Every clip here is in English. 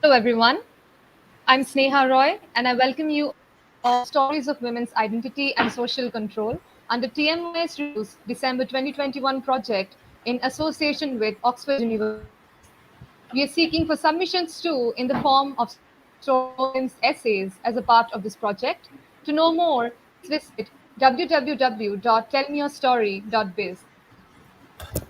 Hello, everyone. I'm Sneha Roy, and I welcome you all to Stories of Women's Identity and Social Control under TMIS Review's December 2021 project in association with Oxford University Press. We are seeking for submissions too in the form of stories, poems, essays as a part of this project. To know more, please visit www.tellmeyourstory.biz.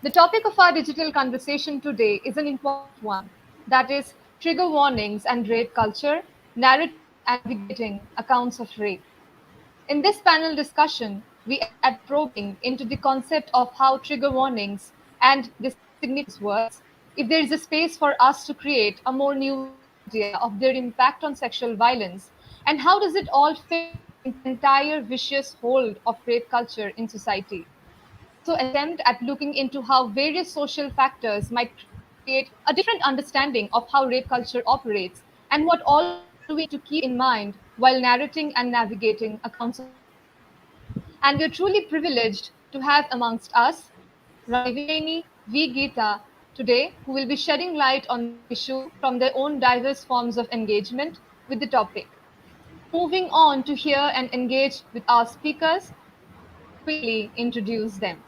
The topic of our digital conversation today is an important one, that is, trigger warnings and rape culture, narrating and navigating accounts of rape. In this panel discussion, we aim at probing into the concept of how trigger warnings and their significance works, if there is a space for us to create a more nuanced idea of their impact on sexual violence, and how does it all fit into the entire vicious hold of rape culture in society. We will also attempt at looking into how various social factors might create a different understanding of how rape culture operates and what all we need to keep in mind while narrating and navigating accounts of rape. And we are truly privileged to have amongst us Devineni, V.Geetha today, who will be shedding light on this issue from their own diverse forms of engagement with the topic. Before moving on to hear and engage with our speakers, let me quickly introduce them.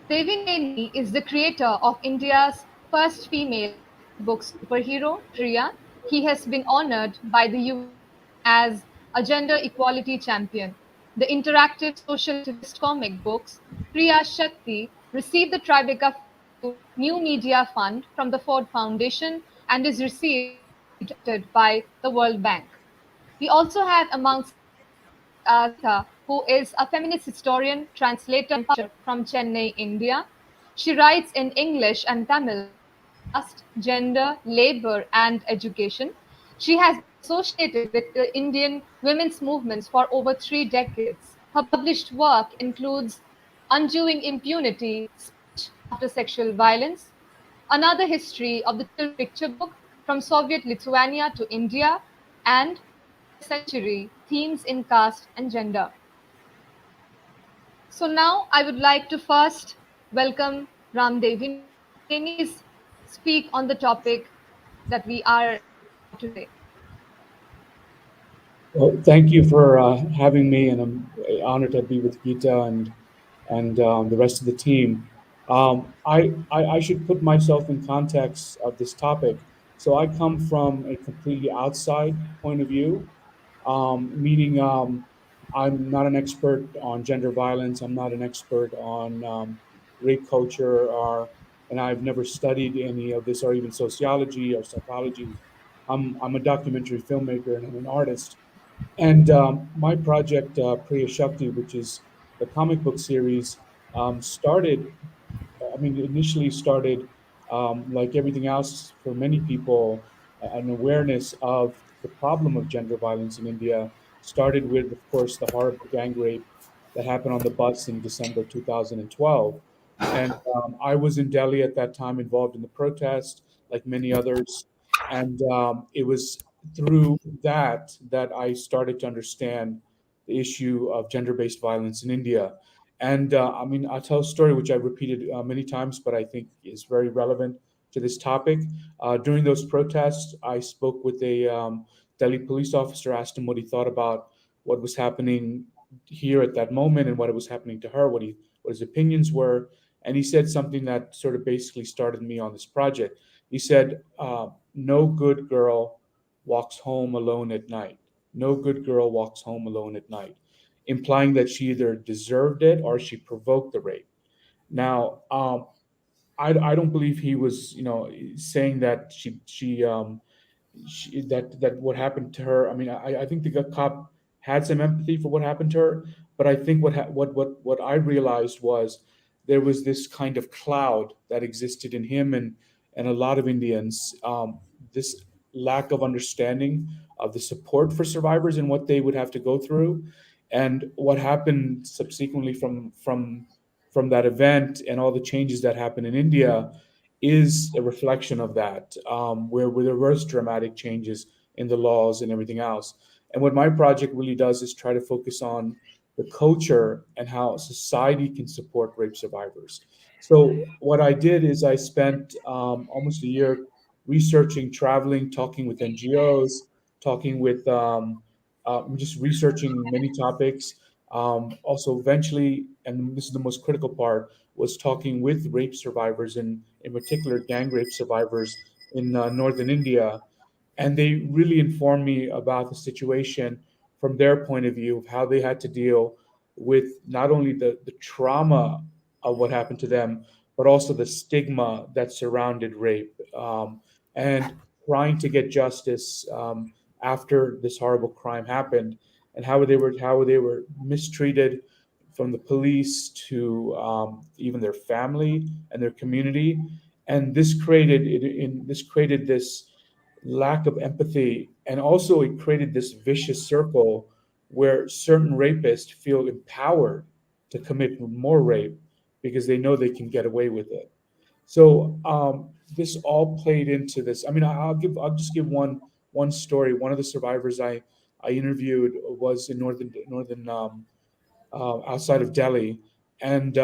Devineni is the creator of India's first female comic book superhero, Priya. He has been honored by the UN as a gender equality champion. The interactive social activist comic books Priya Shakti received the Tribeca 52 New Media Fund from the Ford Foundation and is received by the World Bank. We also have amongst us V.Geetha, who is a feminist historian, translator, and publisher from Chennai, India. She writes in English and Tamil about caste, gender, labor, and education. She has been associated with the Indian women's movements for over 3 decades. Her published work includes Undoing Impunity, Speech After Sexual Violence, Another History of the Children's Picture Book from Soviet Lithuania to India, and Queer Century Themes in Caste and Gender. So now I would like to first welcome Ram Devineni. Please speak on the topic that we are talking about today. Well, thank you for having me, and I'm honored to be with Geeta and the rest of the team. I should put myself in context of this topic. So I come from a completely outside point of view, meaning I'm not an expert on gender violence. I'm not an expert on rape culture, and I've never studied any of this, or even sociology or psychology. I'm a documentary filmmaker and I'm an artist. And my project, Priya Shakti, which is the comic book series, started, initially started like everything else for many people, an awareness of the problem of gender violence in India started with, of course, the horrible gang rape that happened on the bus in December 2012. And I was in Delhi at that time, involved in the protest, like many others. And it was through that I started to understand the issue of gender-based violence in India. And I'll tell a story which I've repeated many times, but I think is very relevant to this topic. During those protests, I spoke with a Delhi police officer, asked him what he thought about what was happening here at that moment and what was happening to her, what his opinions were. And he said something that sort of basically started me on this project. He said, "No good girl walks home alone at night. No good girl walks home alone at night," implying that she either deserved it or she provoked the rape. Now, I don't believe he was, saying that that what happened to her. I think the cop had some empathy for what happened to her, but I think what I realized was there was this kind of cloud that existed in him and a lot of Indians. This lack of understanding of the support for survivors and what they would have to go through, and what happened subsequently from that event and all the changes that happened in India is a reflection of that, where there was dramatic changes in the laws and everything else. And what my project really does is try to focus on the culture and how society can support rape survivors. So what I did is I spent almost a year researching, traveling, talking with NGOs, talking with just researching many topics. Also, eventually, and this is the most critical part, was talking with rape survivors, and in particular, gang rape survivors in northern India, and they really informed me about the situation from their point of view of how they had to deal with not only the trauma of what happened to them, but also the stigma that surrounded rape, and trying to get justice after this horrible crime happened, and how they were mistreated from the police to even their family and their community, and this created this lack of empathy, and also it created this vicious circle where certain rapists feel empowered to commit more rape because they know they can get away with it. So this all played into this. I mean, I'll just give one story. One of the survivors I interviewed was in northern outside of Delhi, and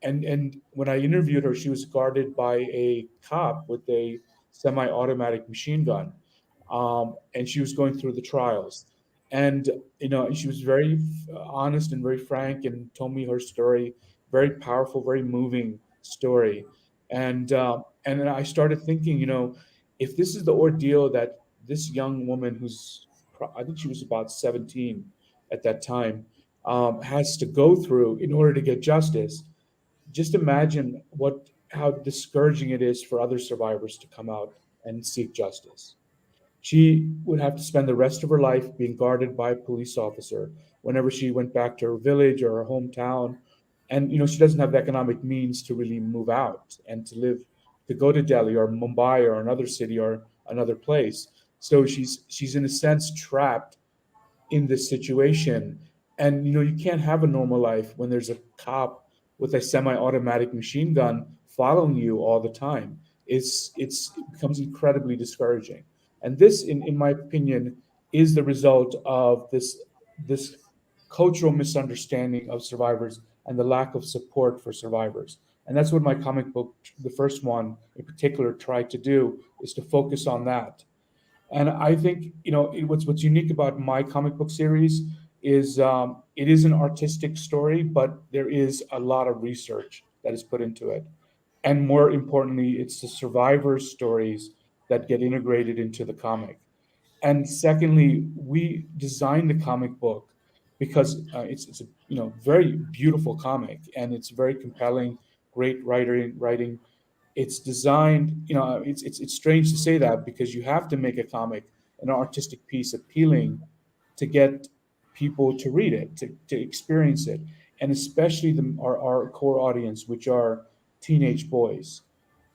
and when I interviewed her, she was guarded by a cop with a semi-automatic machine gun, and she was going through the trials, and she was very honest and very frank, and told me her story, very powerful, very moving story, and then I started thinking, if this is the ordeal that this young woman I think she was about 17 at that time, has to go through in order to get justice. Just imagine how discouraging it is for other survivors to come out and seek justice. She would have to spend the rest of her life being guarded by a police officer whenever she went back to her village or her hometown. And she doesn't have the economic means to really move out and to go to Delhi or Mumbai or another city or another place. So she's in a sense trapped in this situation, and you can't have a normal life when there's a cop with a semi-automatic machine gun following you all the time. It becomes incredibly discouraging, and this, in my opinion, is the result of this cultural misunderstanding of survivors and the lack of support for survivors. And that's what my comic book, the first one in particular, tried to do, is to focus on that. And I think what's unique about my comic book series is it is an artistic story, but there is a lot of research that is put into it. And more importantly, it's the survivors' stories that get integrated into the comic. And secondly, we designed the comic book because it's a very beautiful comic, and it's very compelling, great writing. It's designed, it's strange to say that, because you have to make a comic, an artistic piece, appealing to get people to read it, to experience it, and especially our core audience, which are teenage boys.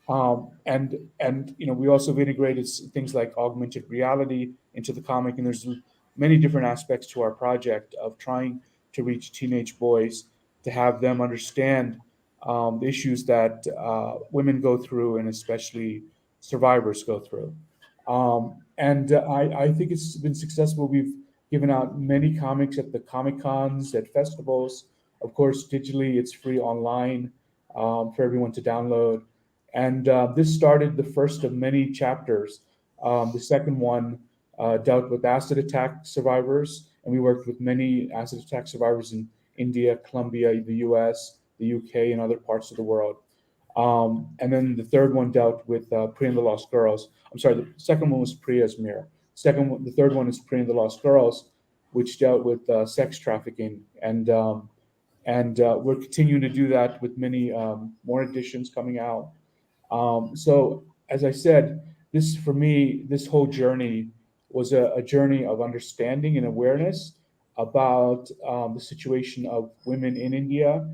And we also have integrated things like augmented reality into the comic, and there's many different aspects to our project of trying to reach teenage boys, to have them understand the issues that women go through, and especially survivors go through. And I think it's been successful. We've given out many comics at the Comic Cons, at festivals. Of course, digitally, it's free online for everyone to download. And this started the first of many chapters. The second one dealt with acid attack survivors, and we worked with many acid attack survivors in India, Colombia, the US, the UK, and other parts of the world. And then the third one dealt with Priya and the Lost Girls. I'm sorry, the second one was Priya's Mirror. The third one is Priya and the Lost Girls, which dealt with sex trafficking, and we're continuing to do that with many more editions coming out. So, as I said, this for me, this whole journey was a journey of understanding and awareness about the situation of women in India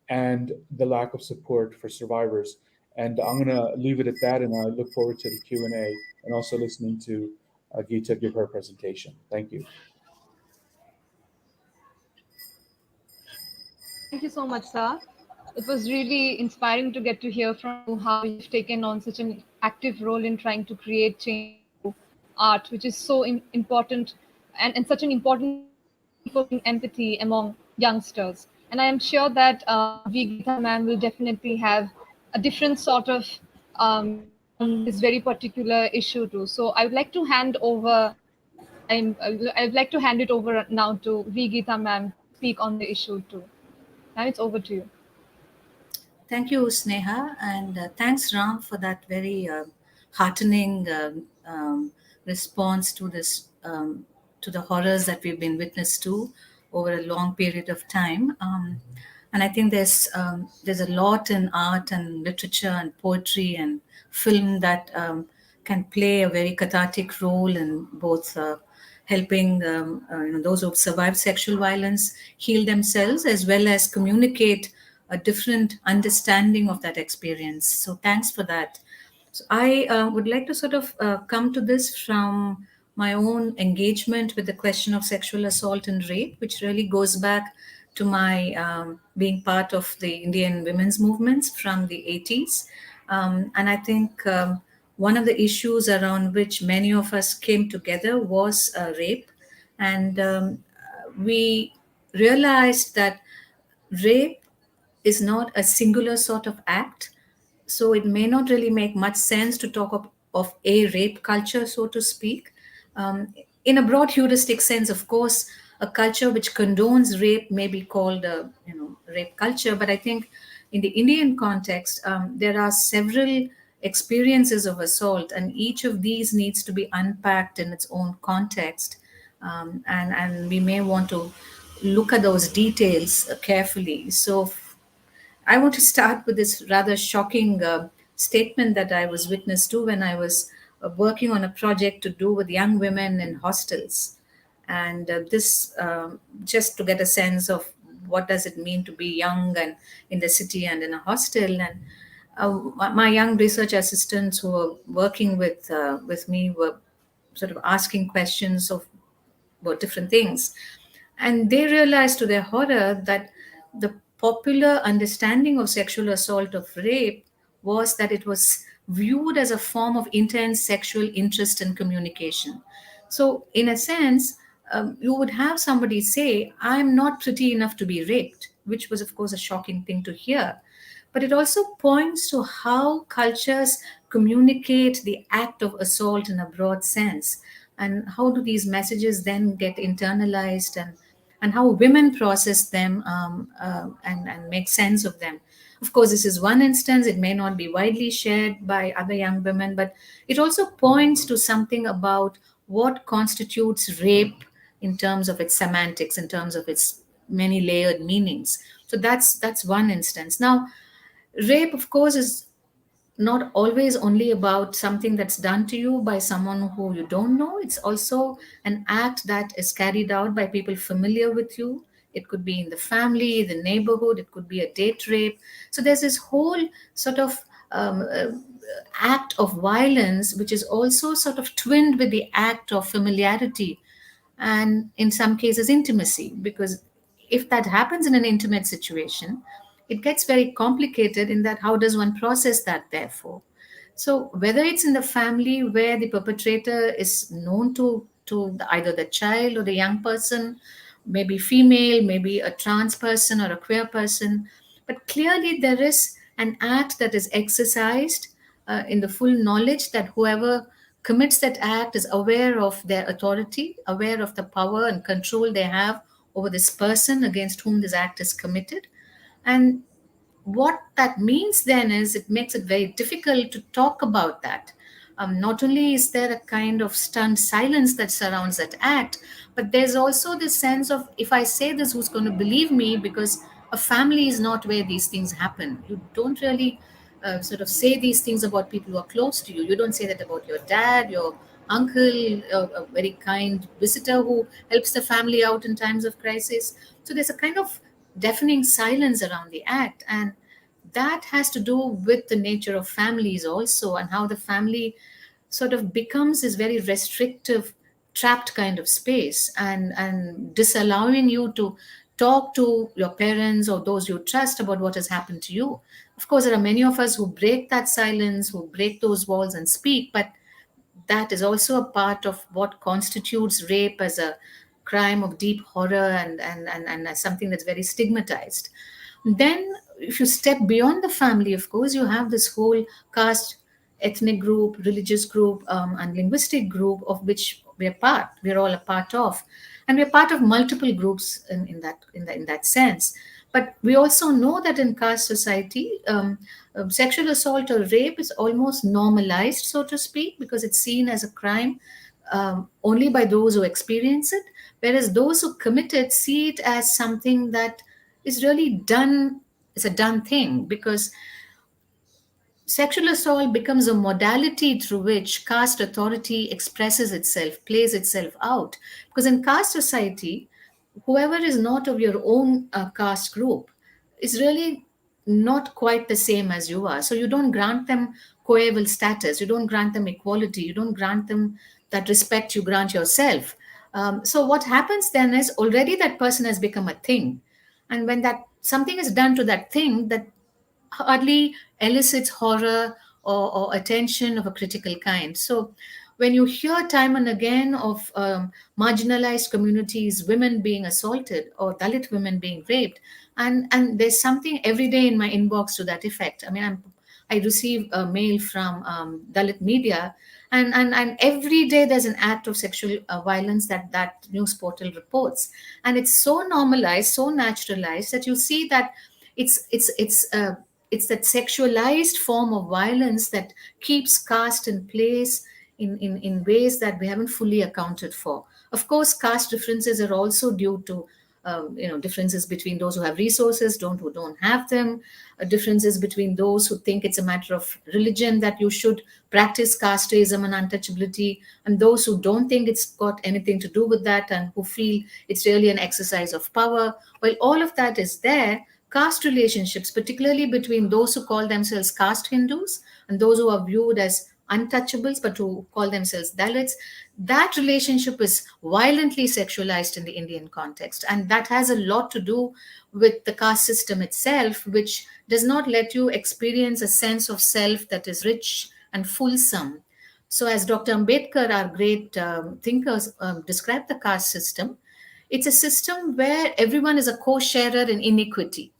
and the lack of support for survivors. And I'm going to leave it at that, and I look forward to the Q&A, and also listening to Geeta give her presentation. Thank you. Thank you so much, sir. It was really inspiring to get to hear from you how you've taken on such an active role in trying to create change through art, which is so important, and such an important tool for reinforcing empathy among youngsters. And I am sure that V. Geetha ma'am will definitely have a different sort of on this very particular issue too. So I would like to hand over I would like to hand it over now to V. Geetha ma'am to speak on the issue too. Ma'am, it's over to you. Thank you, Sneha, and thanks, Ram, for that very heartening response to this to the horrors that we've been witness to over a long period of time. And I think there's a lot in art and literature and poetry and film that can play a very cathartic role in both. Helping those who've survived sexual violence heal themselves as well as communicate a different understanding of that experience. So thanks for that. So I would like to sort of come to this from my own engagement with the question of sexual assault and rape, which really goes back to my being part of the Indian women's movements from the 80s. And I think one of the issues around which many of us came together was rape. And we realized that rape is not a singular sort of act. So it may not really make much sense to talk of a rape culture, so to speak. In a broad heuristic sense, of course, a culture which condones rape may be called a rape culture. But I think in the Indian context, there are several experiences of assault, and each of these needs to be unpacked in its own context. And we may want to look at those details carefully. So I want to start with this rather shocking statement that I was witness to when I was working on a project to do with young women in hostels, and this just to get a sense of what does it mean to be young and in the city and in a hostel. And my young research assistants who were working with me were sort of asking questions of about different things. And they realized to their horror that the popular understanding of sexual assault of rape was that it was viewed as a form of intense sexual interest and communication. So, in a sense, you would have somebody say, I'm not pretty enough to be raped, which was, of course, a shocking thing to hear. But it also points to how cultures communicate the act of assault in a broad sense, and how do these messages then get internalized, and how women process them, and make sense of them. Of course, this is one instance. It may not be widely shared by other young women, but it also points to something about what constitutes rape in terms of its semantics, in terms of its many layered meanings. So that's one instance. Now, rape, of course, is not always only about something that's done to you by someone who you don't know. It's also an act that is carried out by people familiar with you. It could be in the family, the neighborhood, it could be a date rape. So there's this whole sort of act of violence, which is also sort of twinned with the act of familiarity and in some cases intimacy, because if that happens in an intimate situation, it gets very complicated in that how does one process that, therefore. So whether it's in the family where the perpetrator is known to either the child or the young person, maybe female, maybe a trans person or a queer person, but clearly there is an act that is exercised in the full knowledge that whoever commits that act is aware of their authority, aware of the power and control they have over this person against whom this act is committed. And what that means then is it makes it very difficult to talk about that. Not only is there a kind of stunned silence that surrounds that act, but there's also this sense of, if I say this, who's going to believe me? Because a family is not where these things happen. You don't really sort of say these things about people who are close to you. You don't say that about your dad, your uncle, a very kind visitor who helps the family out in times of crisis. So there's a kind of deafening silence around the act. And that has to do with the nature of families also, and how the family sort of becomes this very restrictive, trapped kind of space, and disallowing you to talk to your parents or those you trust about what has happened to you. Of course, there are many of us who break that silence, who break those walls and speak, but that is also a part of what constitutes rape as a crime of deep horror, and as something that's very stigmatized. Then, if you step beyond the family, of course, you have this whole caste ethnic group, religious group, and linguistic group of which we're part. We're all a part of, and we're part of multiple groups in that sense. But we also know that in caste society, sexual assault or rape is almost normalized, so to speak, because it's seen as a crime only by those who experience it, whereas those who commit it see it as something that is really done. It's a done thing because sexual assault becomes a modality through which caste authority expresses itself, plays itself out. Because in caste society, whoever is not of your own caste group is really not quite the same as you are. So you don't grant them coeval status, you don't grant them equality, you don't grant them that respect you grant yourself. So what happens then is already that person has become a thing. And when that something is done to that thing, that hardly elicits horror or attention of a critical kind. So, when you hear time and again of marginalized communities, women being assaulted or Dalit women being raped, and there's something every day in my inbox to that effect. I mean, I receive a mail from Dalit media, and every day there's an act of sexual violence that news portal reports, and it's so normalized, so naturalized that you see that it's that sexualized form of violence that keeps caste in place in ways that we haven't fully accounted for. Of course, caste differences are also due to differences between those who have resources, don't who don't have them, differences between those who think it's a matter of religion that you should practice casteism and untouchability, and those who don't think it's got anything to do with that and who feel it's really an exercise of power. While all of that is there, caste relationships, particularly between those who call themselves caste Hindus and those who are viewed as untouchables but who call themselves Dalits, that relationship is violently sexualized in the Indian context. And that has a lot to do with the caste system itself, which does not let you experience a sense of self that is rich and fulsome. So, as Dr. Ambedkar, our great thinkers, described the caste system, it's a system where everyone is a co-sharer in inequity.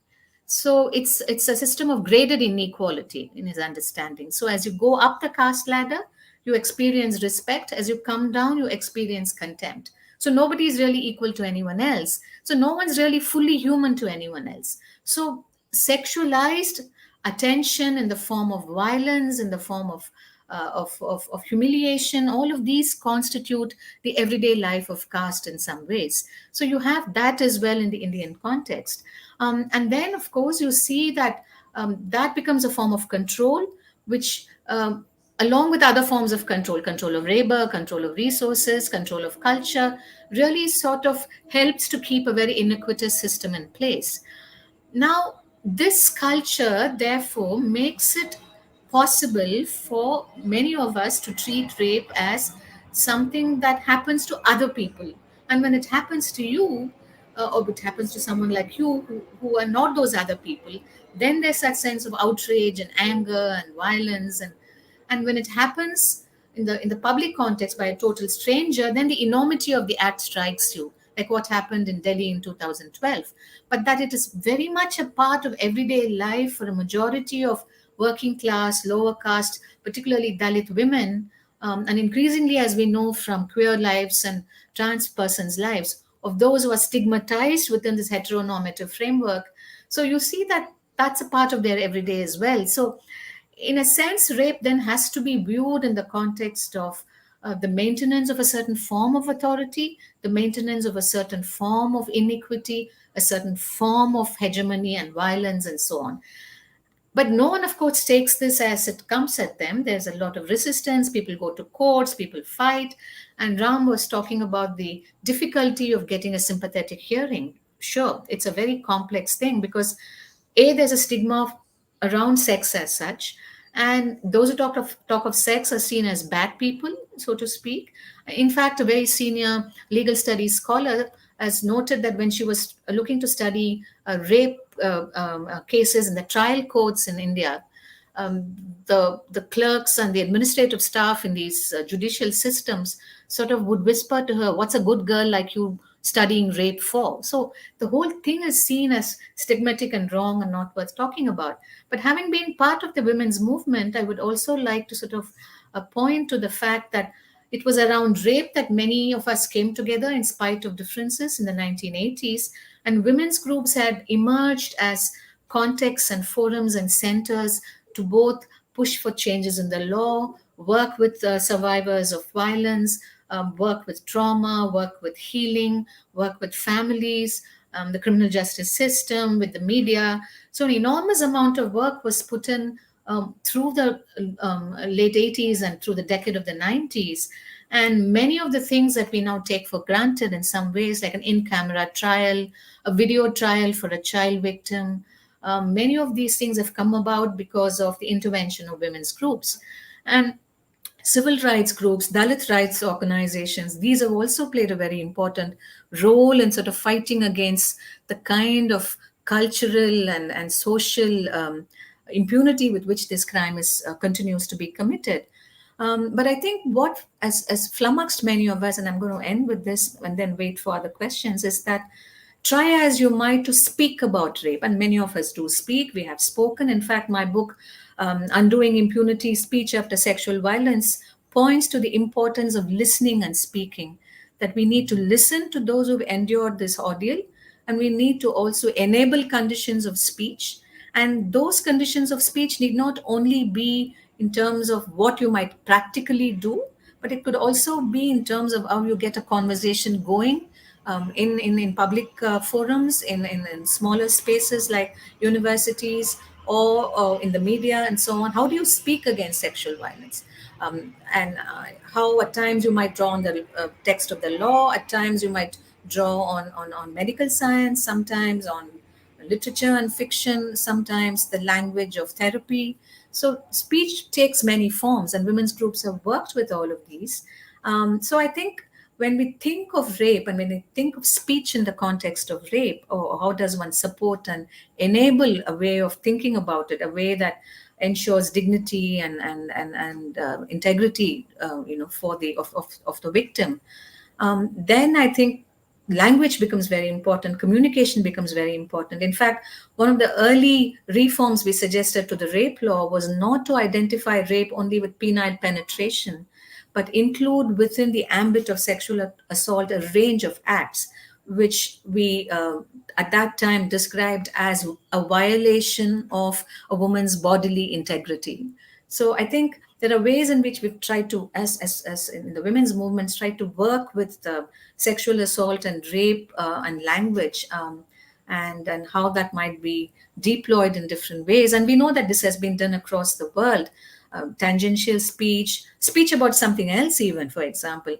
So it's a system of graded inequality in his understanding. So as you go up the caste ladder, you experience respect. As you come down, you experience contempt. So nobody is really equal to anyone else. So no one's really fully human to anyone else. So sexualized attention in the form of violence, in the form of humiliation, all of these constitute the everyday life of caste in some ways. So you have that as well in the Indian context. And then, of course, you see that that becomes a form of control, which, along with other forms of control, control of labor, control of resources, control of culture, really sort of helps to keep a very iniquitous system in place. Now, this culture, therefore, makes it possible for many of us to treat rape as something that happens to other people. And when it happens to you, or it happens to someone like you who are not those other people, then there's that sense of outrage and anger and violence. And when it happens in the public context by a total stranger, then the enormity of the act strikes you, like what happened in Delhi in 2012. But that it is very much a part of everyday life for a majority of working class, lower caste, particularly Dalit women, and increasingly, as we know from queer lives and trans persons' lives, of those who are stigmatized within this heteronormative framework. So you see that that's a part of their everyday as well. So in a sense, rape then has to be viewed in the context of the maintenance of a certain form of authority, the maintenance of a certain form of iniquity, a certain form of hegemony and violence, and so on. But no one, of course, takes this as it comes at them. There's a lot of resistance. People go to courts, people fight. And Ram was talking about the difficulty of getting a sympathetic hearing. Sure, it's a very complex thing because there's a stigma around sex as such, and those who talk of sex are seen as bad people, so to speak. In fact, a very senior legal studies scholar has noted that when she was looking to study rape cases in the trial courts in India, the clerks and the administrative staff in these judicial systems sort of would whisper to her, "What's a good girl like you studying rape for. So the whole thing is seen as stigmatic and wrong and not worth talking about. But having been part of the women's movement, I would also like to sort of point to the fact that it was around rape that many of us came together in spite of differences in the 1980s. And women's groups had emerged as contexts and forums and centers to both push for changes in the law, work with survivors of violence, work with trauma, work with healing, work with families, the criminal justice system, with the media. So, an enormous amount of work was put in through the late 80s and through the decade of the 90s. And many of the things that we now take for granted in some ways, like an in camera trial, a video trial for a child victim, many of these things have come about because of the intervention of women's groups. And civil rights groups, Dalit rights organizations, these have also played a very important role in sort of fighting against the kind of cultural and social impunity with which this crime is continues to be committed. But I think what has flummoxed many of us, and I'm going to end with this and then wait for other questions, is that try as you might to speak about rape, and many of us do speak. We have spoken. In fact, my book, Undoing Impunity: Speech After Sexual Violence, points to the importance of listening and speaking, that we need to listen to those who've endured this ordeal, and we need to also enable conditions of speech. And those conditions of speech need not only be in terms of what you might practically do, but it could also be in terms of how you get a conversation going in public forums, in smaller spaces like universities or in the media and so on. How do you speak against sexual violence? And how at times you might draw on the text of the law, at times you might draw on medical science, sometimes on literature and fiction, sometimes the language of therapy. So speech takes many forms, and women's groups have worked with all of these. So I think when we think of rape and when we think of speech in the context of rape, or how does one support and enable a way of thinking about it, a way that ensures dignity and integrity, for of the victim, then I think language becomes very important, communication becomes very important. In fact, one of the early reforms we suggested to the rape law was not to identify rape only with penile penetration, but include within the ambit of sexual assault a range of acts which we at that time described as a violation of a woman's bodily integrity. So I think there are ways in which we've tried to, as in the women's movements, tried to work with sexual assault and rape and language, and how that might be deployed in different ways. And we know that this has been done across the world. Tangential speech, speech about something else, even, for example.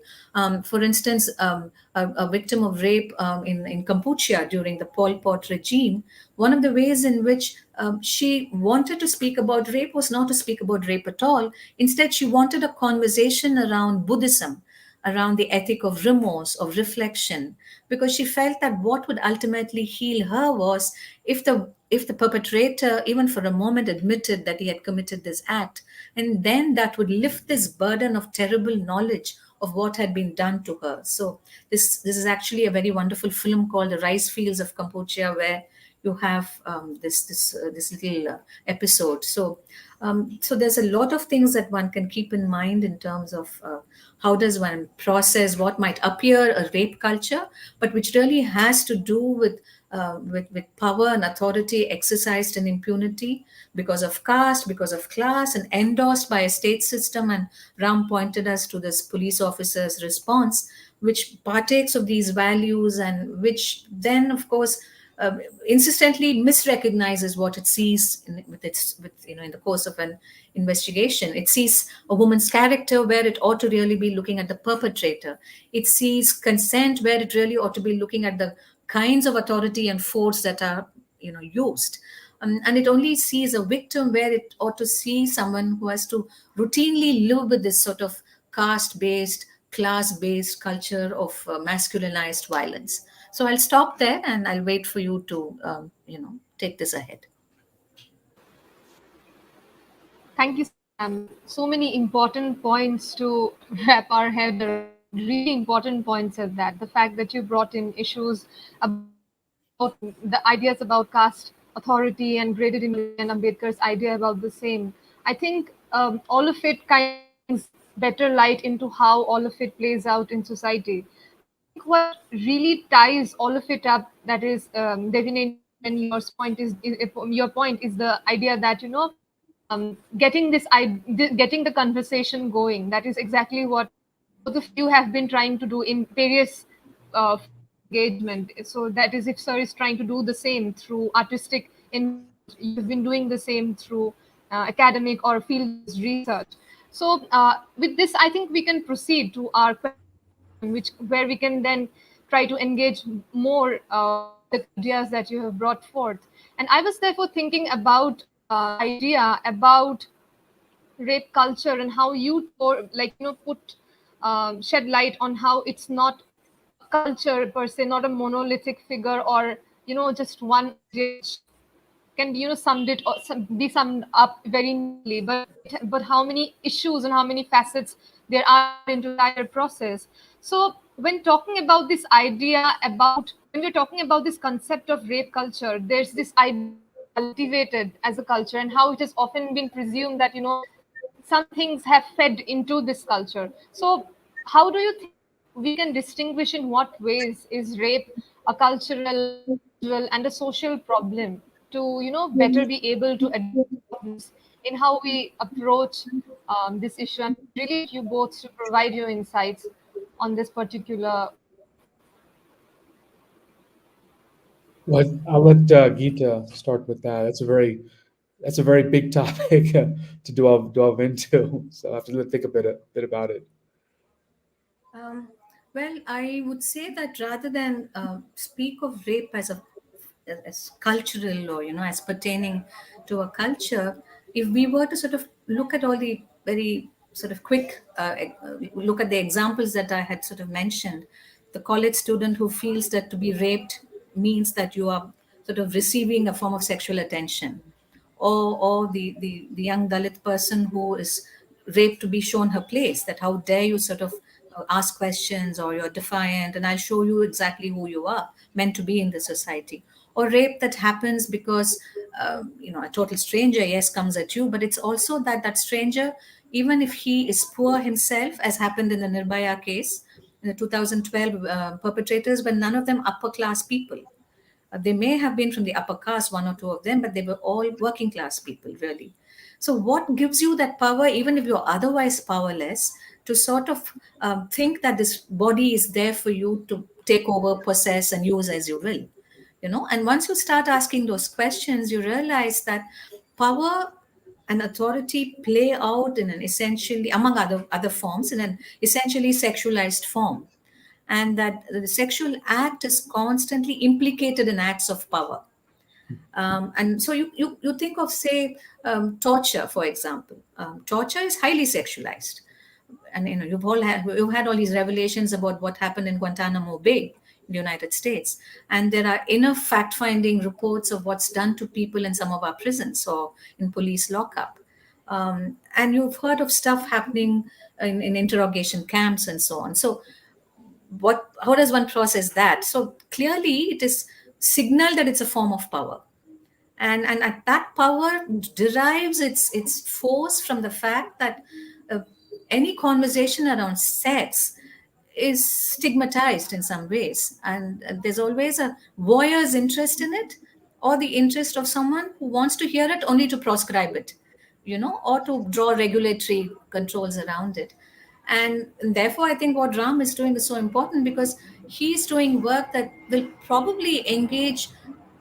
For instance, a victim of rape in Kampuchea during the Pol Pot regime, one of the ways in which she wanted to speak about rape was not to speak about rape at all. Instead, she wanted a conversation around Buddhism, around the ethic of remorse, of reflection, because she felt that what would ultimately heal her was if the perpetrator, even for a moment, admitted that he had committed this act, and then that would lift this burden of terrible knowledge of what had been done to her. So this is actually a very wonderful film called The Rice Fields of Kampuchea, where you have this little episode. So there's a lot of things that one can keep in mind in terms of how does one process what might appear a rape culture, but which really has to do with power and authority exercised in impunity because of caste, because of class, and endorsed by a state system. And Ram pointed us to this police officer's response, which partakes of these values and which then, of course, insistently misrecognizes what it sees in the course of an investigation. It sees a woman's character where it ought to really be looking at the perpetrator. It sees consent where it really ought to be looking at the kinds of authority and force that are used. And it only sees a victim where it ought to see someone who has to routinely live with this sort of caste-based, class-based culture of masculinized violence. So I'll stop there and I'll wait for you to, take this ahead. Thank you, Sam. So many important points to wrap our head around. really important points at that. The fact that you brought in issues about the ideas about caste authority and graded inequality and Ambedkar's idea about the same. I think all of it kind of brings better light into how all of it plays out in society. But I think what really ties all of it up, that is, Devineni and your point is the idea that getting the conversation going. That is exactly what both of you have been trying to do in various forms of engagement. So that is, if sir is trying to do the same through artistic input, you've been doing the same through academic or field-based research. So with this, I think we can proceed to our question session, which where we can then try to engage more with the ideas that you have brought forth. And I was therefore thinking about the idea about rape culture and how you put shed light on how it's not a culture per se, not a monolithic figure, or just one idea which can be summed it or be summed up very neatly, but how many issues and how many facets there are into the entire process. So when we're talking about this concept of rape culture, there's this idea that it's cultivated as a culture, and how it has often been presumed that some things have fed into this culture. So how do you think we can distinguish in what ways is rape a cultural, a individual, and a social problem to better be able to address problems in how we approach this issue? And I would really like you both to provide your insights on this particular point. Well, I'll let Geeta start with that. That's a very big topic to delve into. So I have to think a bit about it. Um, well, I would say that rather than speak of rape as cultural, or as pertaining to a culture, if we were to sort of look at all the very sort of quick look at the examples that I had sort of mentioned, the college student who feels that to be raped means that you are sort of receiving a form of sexual attention, or the young Dalit person who is raped to be shown her place, that how dare you sort of ask questions, or you're defiant and I'll show you exactly who you are, meant to be in the society. Or rape that happens because a total stranger, yes, comes at you, but it's also that that stranger, even if he is poor himself, as happened in the Nirbhaya case in the 2012, perpetrators were none of them upper class people. They may have been from the upper caste, one or two of them, but they were all working class people, really. So, what gives you that power, even if you're otherwise powerless, to sort of think that this body is there for you to take over, possess, and use as you will? And once you start asking those questions, you realize that power and authority play out in an essentially, among other forms, in an essentially sexualized form, and that the sexual act is constantly implicated in acts of power. And so you think of, say, torture, for example. Torture is highly sexualized. And you've had all these revelations about what happened in Guantanamo Bay in the United States. And there are enough fact-finding reports of what's done to people in some of our prisons or in police lockup. And you've heard of stuff happening in interrogation camps and so on. So how does one process that? So clearly it is signal that it's a form of power, and that power derives its force from the fact that uh, any conversation around sex is stigmatized in some ways, and there's always a voyeur's interest in it, or the interest of someone who wants to hear it only to proscribe it, or to draw regulatory controls around it. And therefore, I think what Ram is doing is so important, because he's doing work that will probably engage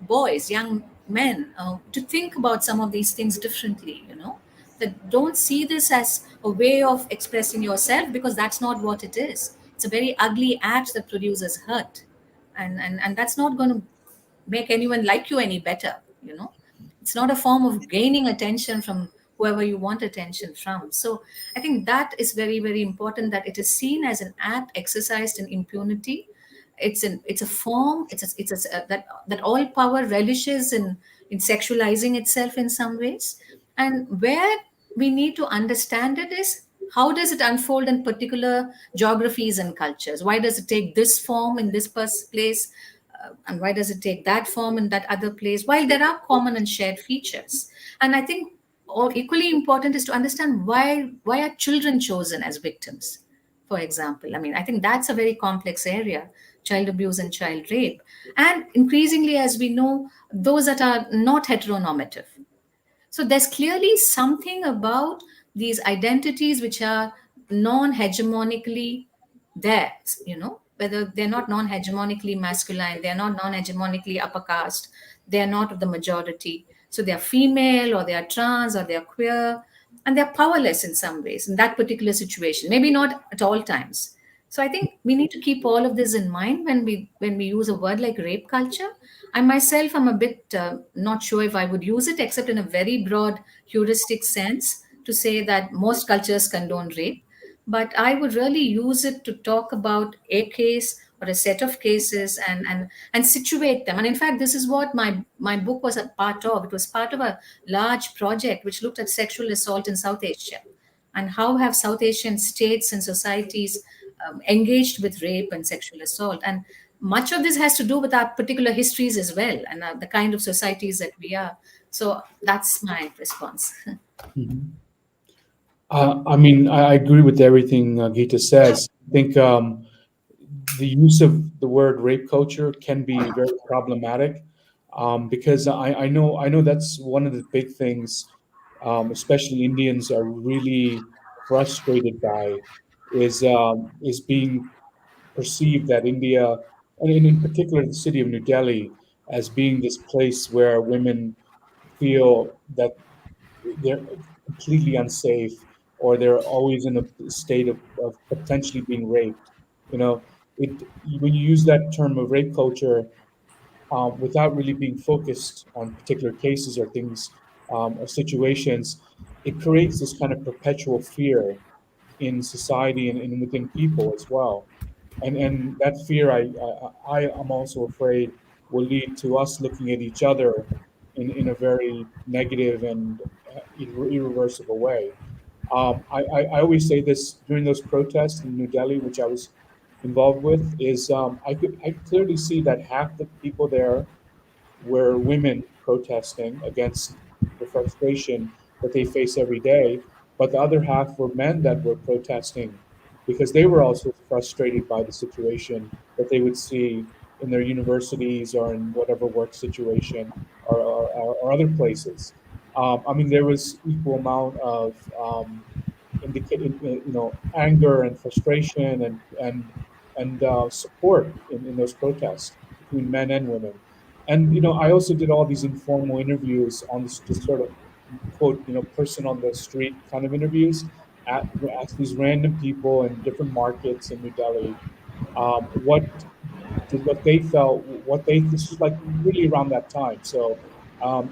boys, young men, to think about some of these things differently, that don't see this as a way of expressing yourself, because that's not what it is. It's a very ugly act that produces hurt. And that's not going to make anyone like you any better. It's not a form of gaining attention from whoever you want attention from. So I think that is very, very important, that it is seen as an act exercised in impunity. It's a form, that all power relishes in sexualizing itself in some ways. And where we need to understand it is How does it unfold in particular geographies and cultures? Why does it take this form in this place, and why does it take that form in that other place? While there are common and shared features, and I think or equally important is to understand why are children chosen as victims, for example. I mean, I think that's a very complex area, child abuse and child rape. And increasingly, as we know, those that are not heteronormative. So there's clearly something about these identities which are non-hegemonically there, whether they're not non-hegemonically masculine, they're not non-hegemonically upper caste, they're not of the majority. So they're female or they are trans or they're queer, and they're powerless in some ways in that particular situation. Maybe not at all times. So I think we need to keep all of this in mind when we use a word like rape culture. I myself am a bit not sure if I would use it, except in a very broad heuristic sense, to say that most cultures condone rape. But I would really use it to talk about a case or a set of cases, and situate them. And in fact, this is what my book was a part of. It was part of a large project which looked at sexual assault in South Asia, and how have South Asian states and societies engaged with rape and sexual assault. And much of this has to do with our particular histories as well, and the kind of societies that we are. So that's my response. Mhm. I mean, I agree with everything Geeta says. I think the use of the word rape culture can be very problematic, because I know that's one of the big things, especially Indians are really frustrated by, is being perceived that India, and in particular the city of New Delhi, as being this place where women feel that they're completely unsafe, or they're always in a state of potentially being raped. You know, it when you use that term of rape culture, without really being focused on particular cases or things, or situations, it creates this kind of perpetual fear in society and within people as well. And that fear, I am also afraid, will lead to us looking at each other in a very negative and irreversible way. I always say this during those protests in New Delhi, which I was involved with, is I could clearly see that half the people there were women protesting against the frustration that they face every day, but the other half were men that were protesting because they were also frustrated by the situation that they would see in their universities or in whatever work situation, or other places. I mean, there was equal amount of indicated, anger and frustration and support in those protests between men and women. And I also did all these informal interviews on this, just sort of quote, person on the street kind of interviews, ask these random people in different markets in New Delhi, what they felt, this was like really around that time. So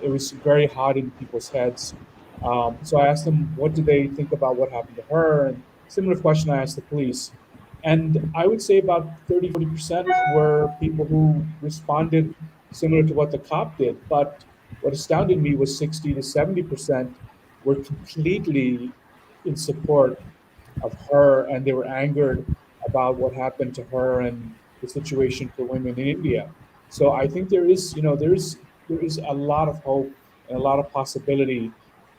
it was very hot in people's heads. So I asked them, what did they think about what happened to her? And similar question I asked the police. And I would say about 30-40% were people who responded similar to what the cop did. But what astounded me was 60 to 70% were completely in support of her, and they were angered about what happened to her and the situation for women in India. So I think there is a lot of hope and a lot of possibility.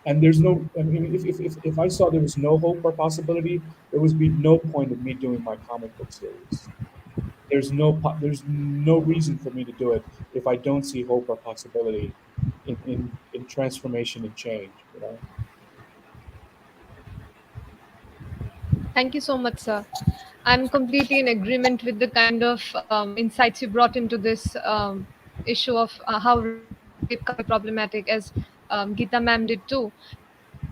And there's no, I mean, if I saw there was no hope or possibility, there would be no point of me doing my comic book series. There's no reason for me to do it if I don't see hope or possibility in transformation and change. Thank you so much, sir. I'm completely in agreement with the kind of insights you brought into this issue of how rape culture can be problematic, as Geeta ma'am did too.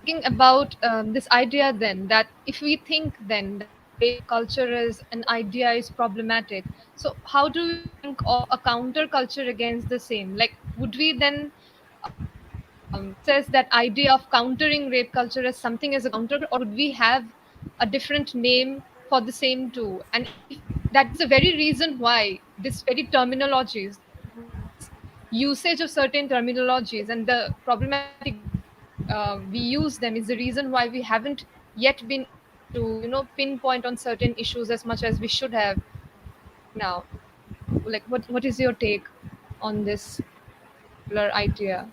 And thinking about this idea then, that if we think then that rape culture is an idea is problematic, so how do we think of a counter culture against the same? Like, would we then says that idea of countering rape culture as something as a counter, or would we have a different name for the same too? And if that is the very reason why this very terminologies, this usage of certain terminologies and the problematic way we use them is the reason why we haven't yet been to pinpoint on certain issues as much as we should have right now. Like, what is your take on this particular idea?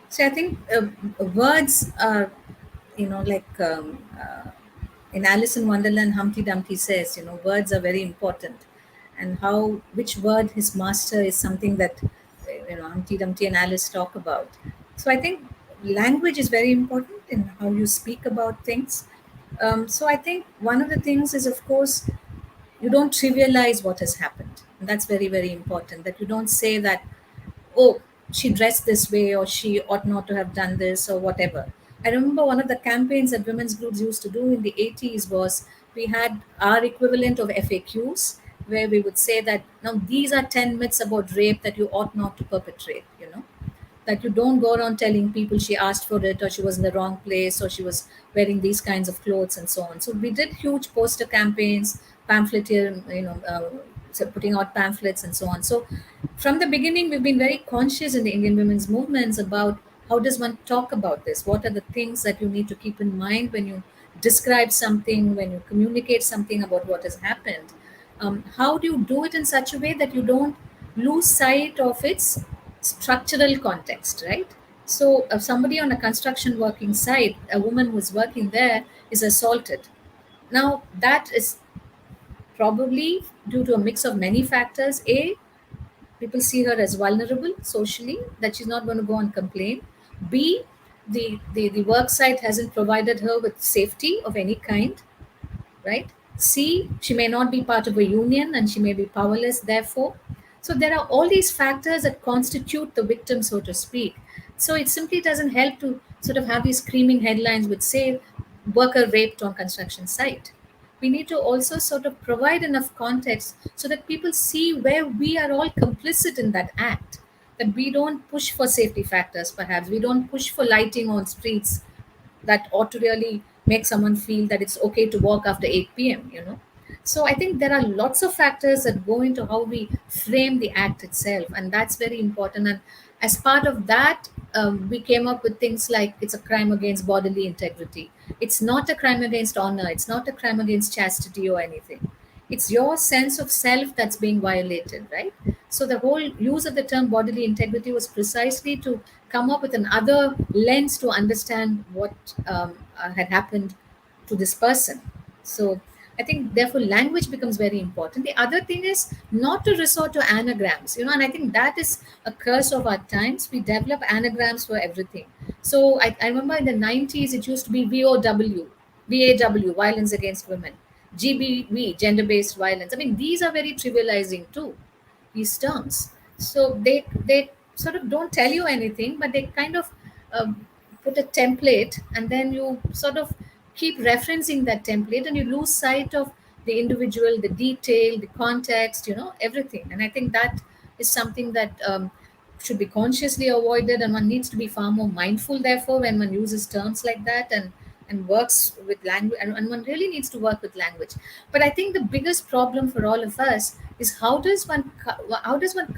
So I think words are, like in Alice in Wonderland, Humpty Dumpty says, words are very important, and how which word his master is something that Humpty Dumpty and Alice talk about. So I think language is very important in how you speak about things. So I think one of the things is, of course, you don't trivialize what has happened. And that's very, very important. That you don't say that, oh, she dressed this way, or she ought not to have done this, or whatever. I remember one of the campaigns that women's groups used to do in the 80s was, we had our equivalent of FAQs, where we would say that, now these are 10 myths about rape that you ought not to perpetrate. That you don't go around telling people she asked for it, or she was in the wrong place, or she was wearing these kinds of clothes, and so on. So we did huge poster campaigns, pamphleteer, so putting out pamphlets and so on. So from the beginning, we've been very conscious in the Indian women's movements about how does one talk about this, what are the things that you need to keep in mind when you describe something, when you communicate something about what has happened. How do you do it in such a way that you don't lose sight of its structural context, right? So, somebody on a construction working site, a woman who's working there, is assaulted. Now, that is probably due to a mix of many factors. A, people see her as vulnerable socially, that she's not going to go and complain. B, the work site hasn't provided her with safety of any kind, right? C, she may not be part of a union and she may be powerless, therefore. So there are all these factors that constitute the victim, so to speak. So it simply doesn't help to sort of have these screaming headlines which say worker raped on construction site. We need to also sort of provide enough context so that people see where we are all complicit in that act. That we don't push for safety factors, perhaps. We don't push for lighting on streets that ought to really make someone feel that it's okay to walk after 8 p.m. So I think there are lots of factors that go into how we frame the act itself, and that's very important. And as part of that, we came up with things like, it's a crime against bodily integrity, it's not a crime against honor, it's not a crime against chastity or anything. It's your sense of self that's being violated, right? So the whole use of the term bodily integrity was precisely to come up with another lens to understand what had happened to this person. So I think therefore language becomes very important. The other thing is not to resort to anagrams, and I think that is a curse of our times. We develop anagrams for everything. So I remember in the 90s it used to be VAW, violence against women, GBV, gender based violence. I mean, these are very trivializing too, these terms. So they sort of don't tell you anything, but they kind of put a template, and then you sort of keep referencing that template, and you lose sight of the individual, the detail, the context, everything. And I think that is something that should be consciously avoided, and one needs to be far more mindful, therefore, when one uses terms like that, and works with language, and one really needs to work with language. But I think the biggest problem for all of us is how does one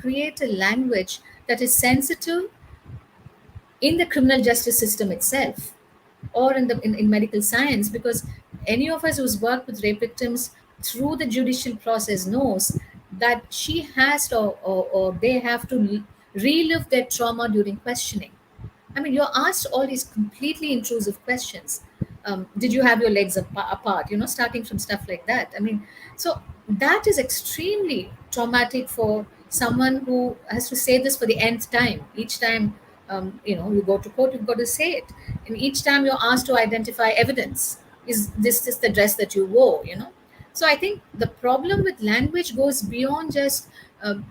create a language that is sensitive in the criminal justice system itself, or in medical science, because any of us who's worked with rape victims through the judicial process knows that she has to, or they have to relive their trauma during questioning. I mean, you're asked all these completely intrusive questions. Did you have your legs apart? Starting from stuff like that. I mean, so that is extremely traumatic for someone who has to say this for the nth time. Each time, you go to court, you've got to say it, and each time you're asked to identify evidence. Is this the dress that you wore? So I think the problem with language goes beyond just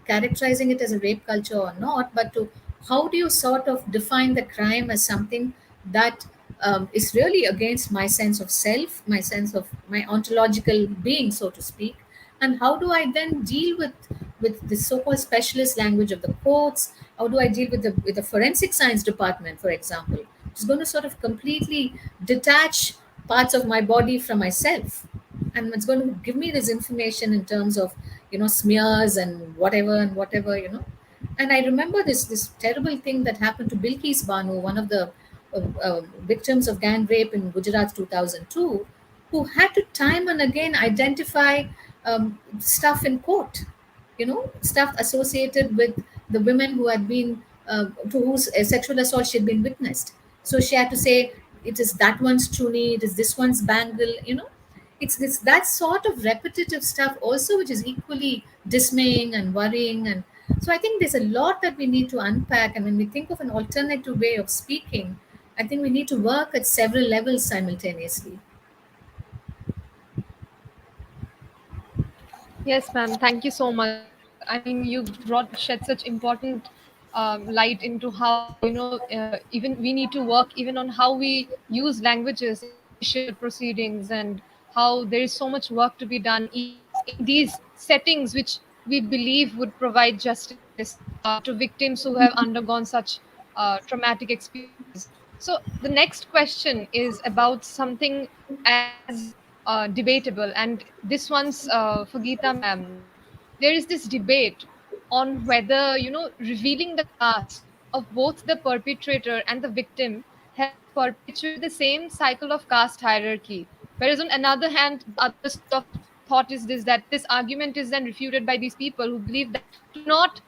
characterizing it as a rape culture or not, but to how do you sort of define the crime as something that is really against my sense of self, my sense of my ontological being, so to speak, and how do I then deal with the so-called specialist language of the courts? How do I deal with the forensic science department, for example, which is going to sort of completely detach parts of my body from myself, and it's going to give me this information in terms of smears and whatever, And I remember this terrible thing that happened to Bilkis Banu, one of the victims of gang rape in Gujarat 2002, who had to time and again identify stuff in court, stuff associated with the women who had been to whose sexual assault she had been witnessed. So she had to say, it is that one's chuni, it is this one's bangle. It's this that sort of repetitive stuff also, which is equally dismaying and worrying. And so I think there's a lot that we need to unpack. And when we think of an alternative way of speaking, I think we need to work at several levels simultaneously. Yes, ma'am. Thank you so much. I mean, you brought shed such important light into how even we need to work even on how we use languages in judicial proceedings, and how there is so much work to be done even in these settings which we believe would provide justice to victims who have undergone such traumatic experiences. So the next question is about something as debatable, and this one's for Geeta ma'am. That there is this debate on whether revealing the caste of both the perpetrator and the victim helps perpetuate the same cycle of caste hierarchy. Whereas on another hand, the other school of thought is this, that this argument is then refuted by these people who believe that to not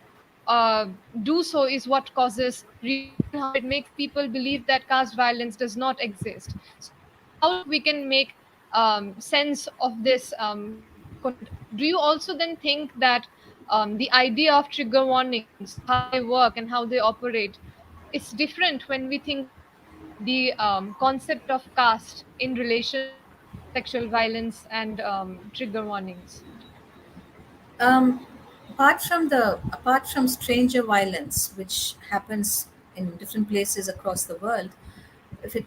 uh, do so is what causes reaction harm. It makes people believe that caste violence does not exist. So how we can make sense of this do you also then think that the idea of trigger warnings, how they work and how they operate, is different when we think about the concept of caste in relation to sexual violence and trigger warnings? Um, apart from stranger violence, which happens in different places across the world,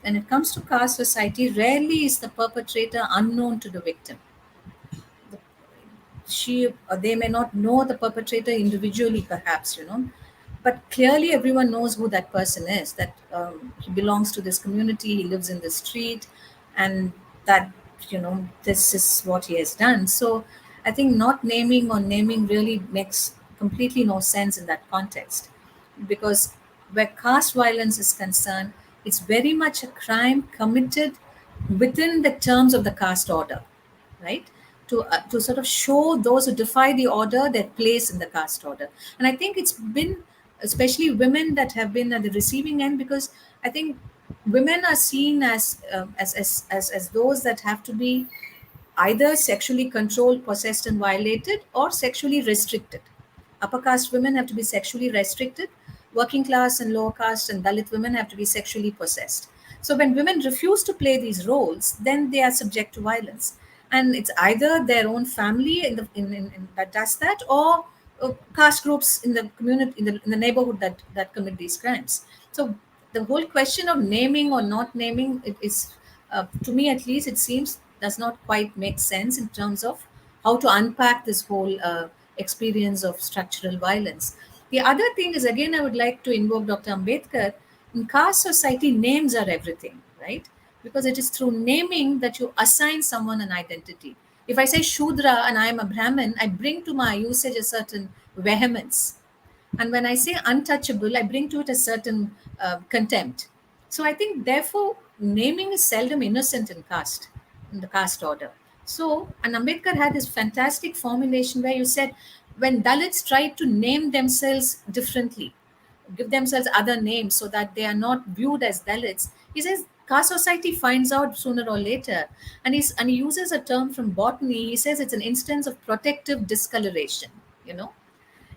when it comes to caste society, rarely is the perpetrator unknown to the victim. She or they may not know the perpetrator individually, perhaps, but clearly everyone knows who that person is, that he belongs to this community, he lives in this street, and that this is what he has done. So I think not naming or naming really makes completely no sense in that context, because where caste violence is concerned, it's very much a crime committed within the terms of the caste order, right? To sort of show those who defy the order their place in the caste order. And I think it's been especially women that have been at the receiving end, because I think women are seen as those that have to be either sexually controlled, possessed, and violated, or sexually restricted. Upper caste women have to be sexually restricted. Working class and lower caste and Dalit women have to be sexually possessed. So when women refuse to play these roles, then they are subject to violence. And it's either their own family that does that, or caste groups in the community, in the neighborhood that commit these crimes. So the whole question of naming or not naming it is, to me at least, it seems does not quite make sense in terms of how to unpack this whole experience of structural violence. The other thing is, again, I would like to invoke Dr. Ambedkar. In caste society, names are everything, right? Because it is through naming that you assign someone an identity. If I say Shudra and I am a Brahmin, I bring to my usage a certain vehemence. And when I say untouchable, I bring to it a certain contempt. So I think, therefore, naming is seldom innocent in the caste order. So, and Ambedkar had this fantastic formulation where you said, when Dalits try to name themselves differently, give themselves other names so that they are not viewed as Dalits, he says caste society finds out sooner or later. And he uses a term from botany. He says it's an instance of protective discoloration. You know,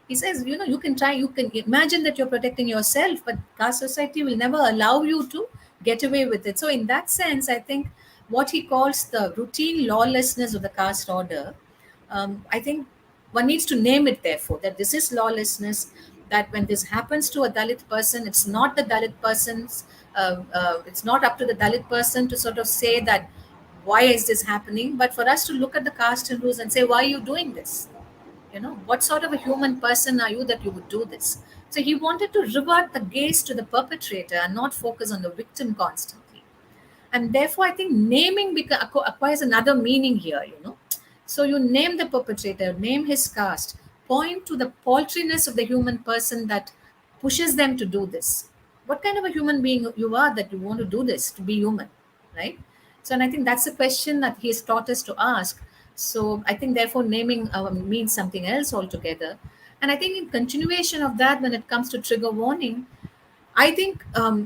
he says, you can try, you can imagine that you're protecting yourself, but caste society will never allow you to get away with it. So, in that sense, I think what he calls the routine lawlessness of the caste order, I think one needs to name it, therefore, that this is lawlessness, that when this happens to a Dalit person, it's not the Dalit person's, it's not up to the Dalit person to sort of say that, why is this happening? But for us to look at the caste and rules and say, why are you doing this? What sort of a human person are you that you would do this? So he wanted to revert the gaze to the perpetrator and not focus on the victim constantly. And therefore, I think naming acquires another meaning here. So you name the perpetrator, name his caste, point to the paltriness of the human person that pushes them to do this. What kind of a human being you are that you want to do this to be human, right? So, and I think that's a question that he has taught us to ask. So, I think therefore naming means something else altogether. And I think in continuation of that, when it comes to trigger warning, I think uh,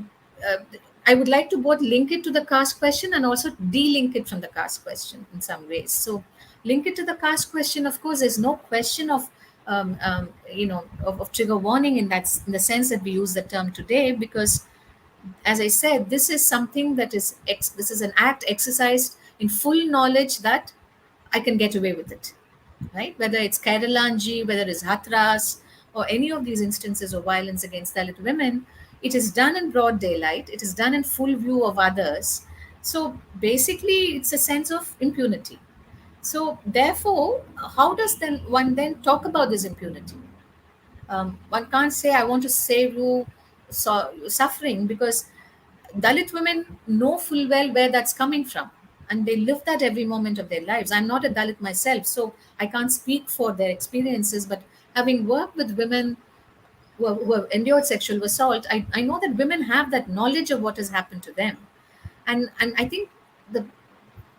I would like to both link it to the caste question and also de-link it from the caste question in some ways. So, link it to the caste question. Of course, there's no question of of trigger warning in the sense that we use the term today, because, as I said, this is something that this is an act exercised in full knowledge that I can get away with it, right? Whether it's Kailalanji, whether it's Hathras, or any of these instances of violence against Dalit women, it is done in broad daylight. It is done in full view of others. So basically, it's a sense of impunity. So therefore, how does then one then talk about this impunity? One can't say I want to save you suffering, because Dalit women know full well where that's coming from, and they live that every moment of their lives. I'm not a Dalit myself, so I can't speak for their experiences, but having worked with women who have endured sexual assault, I know that women have that knowledge of what has happened to them. And I think the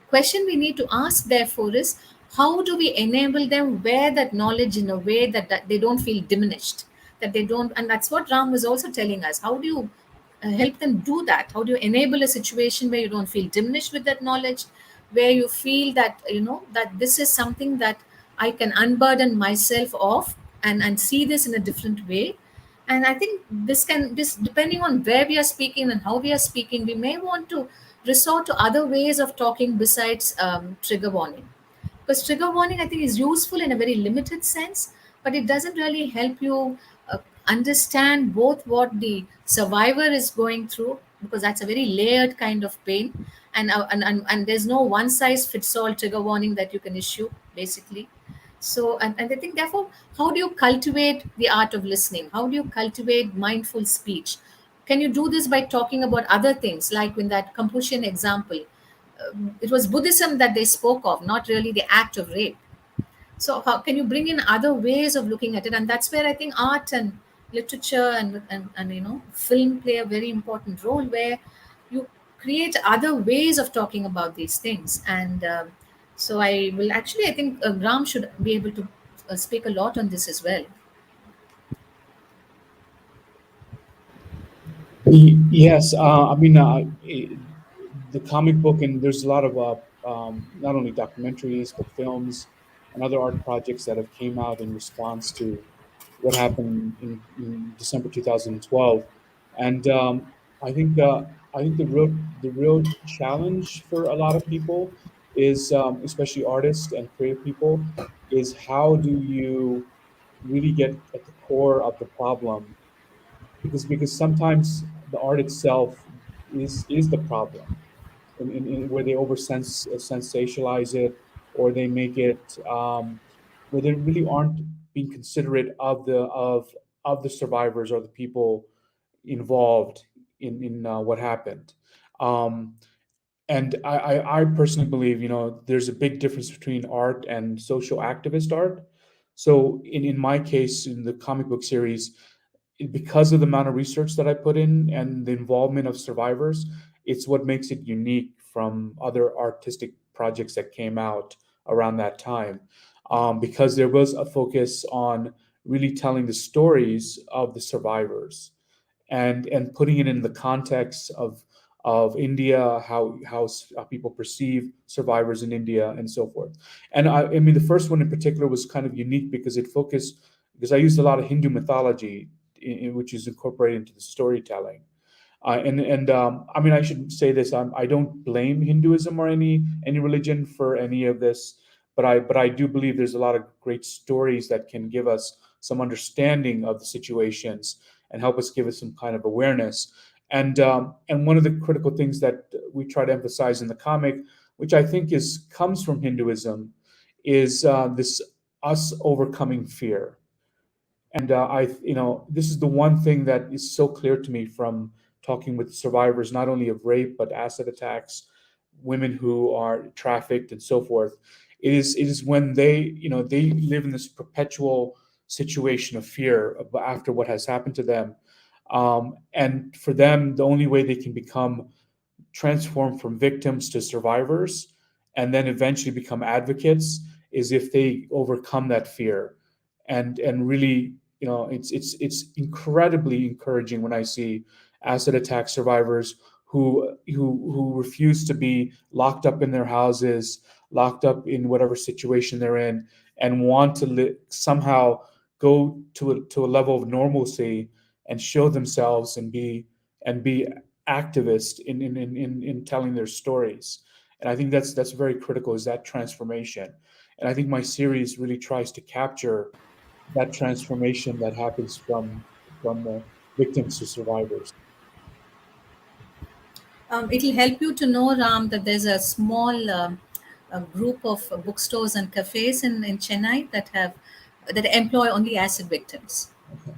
question we need to ask therefore is, how do we enable them wear that knowledge in a way that they don't feel diminished, that they don't, and that's what Ram was also telling us. How do you help them do that? How do you enable a situation where you don't feel diminished with that knowledge, where you feel that that this is something that I can unburden myself of, and see this in a different way. And I think this depending on where we are speaking and how we are speaking, we may want to resort to other ways of talking besides trigger warning, because trigger warning, I think, is useful in a very limited sense, but it doesn't really help you understand both what the survivor is going through, because that's a very layered kind of pain. And there's no one size fits all trigger warning that you can issue, basically. So, and I think, therefore, how do you cultivate the art of listening? How do you cultivate mindful speech? Can you do this by talking about other things, like in that Confucian example? It was Buddhism that they spoke of, not really the act of rape. So how can you bring in other ways of looking at it? And that's where I think art and literature and film play a very important role, where you create other ways of talking about these things. And so I will actually, I think Ram should be able to speak a lot on this as well. Yes, I mean, the comic book, and there's a lot of not only documentaries but films and other art projects that have came out in response to what happened in December 2012, and I think the real challenge for a lot of people is, especially artists and creative people, is how do you really get at the core of the problem, because sometimes the art itself is the problem, in where they sensationalize it, or they make it, where they really aren't being considerate of the survivors or the people involved in what happened. Um, and I personally believe, there's a big difference between art and social activist art. So in my case, in the comic book series, because of the amount of research that I put in and the involvement of survivors, it's what makes it unique from other artistic projects that came out around that time. Because there was a focus on really telling the stories of the survivors, and putting it in the context of India, how people perceive survivors in India, and so forth. And I mean, the first one in particular was kind of unique because it focused, because I used a lot of Hindu mythology, which is incorporated into the storytelling. And I mean, I should say this: I don't blame Hinduism or any religion for any of this, but I do believe there's a lot of great stories that can give us some understanding of the situations and help us give us some kind of awareness. And one of the critical things that we try to emphasize in the comic, which I think is comes from Hinduism, is this us overcoming fear. And this is the one thing that is so clear to me from talking with survivors, not only of rape but acid attacks, women who are trafficked, and so forth. It is when they live in this perpetual situation of fear after what has happened to them. And for them, the only way they can become transform from victims to survivors and then eventually become advocates is if they overcome that fear. And really, it's incredibly encouraging when I see acid attack survivors who refuse to be locked up in their houses, locked up in whatever situation they're in, and want to somehow go to a level of normalcy and show themselves and be activist in telling their stories. And I think that's very critical, is that transformation. And I think my series really tries to capture that transformation that happens from victims to survivors. It'll help you to know, Ram, that there's a small a group of bookstores and cafes in Chennai that employ only acid victims, Okay.